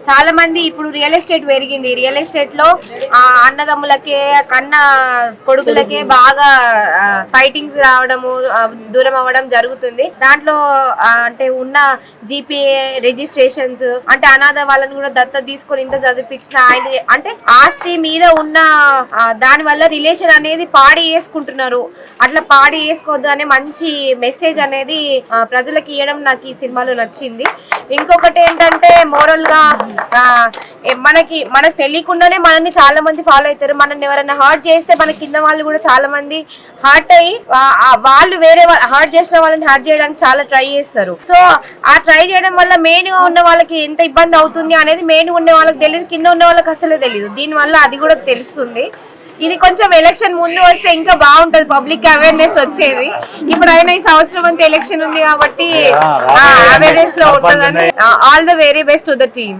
చాలా మంది ఇప్పుడు రియల్ ఎస్టేట్ పెరిగింది. రియల్ ఎస్టేట్ లో అన్నదమ్ములకే కన్న కొడుకులకే బాగా ఫైటింగ్స్ రావడము, దూరం అవ్వడం జరుగుతుంది. దాంట్లో అంటే ఉన్న జీపీఏ రిజిస్ట్రేషన్స్ అంటే అనాథ వాళ్ళని కూడా దత్త తీసుకొని ఇంత చదివించిన ఆయన అంటే ఆస్తి మీద ఉన్న దాని వల్ల రిలేషన్ అనేది పాడి వేసుకుంటున్నారు. అట్లా పాడి వేసుకోవద్దు అనే మంచి మెసేజ్ అనేది ప్రజలకు ఇవ్వడం నాకు ఈ సినిమాలో నచ్చింది. ఇంకొకటి ఏంటంటే మోరల్ గా మనకు తెలియకుండానే మనల్ని చాలా మంది ఫాలో అవుతారు. మనల్ని ఎవరైనా హర్ట్ చేస్తే మన కింద వాళ్ళు కూడా చాలా మంది హర్ట్ అయ్యి వాళ్ళు వేరే హర్ట్ చేసిన వాళ్ళని హర్ట్ చేయడానికి చాలా ట్రై చేస్తారు. సో ఆ ట్రై చేయడం వల్ల మెయిన్ గా ఉన్న వాళ్ళకి ఎంత ఇబ్బంది అవుతుంది అనేది మెయిన్ ఉండే వాళ్ళకి తెలియదు, కింద ఉన్న వాళ్ళకి అసలే తెలియదు. దీని వల్ల అది కూడా తెలుస్తుంది. ఇది కొంచెం ఎలక్షన్ ముందు వస్తే ఇంకా బాగుంటది, పబ్లిక్ అవేర్నెస్ వచ్చేది. ఇప్పుడైనా ఈ సంవత్సరం అంతా ఎలక్షన్ ఉంది కాబట్టి అవేర్నెస్ లో ఉంటుందని. All the very best to the team.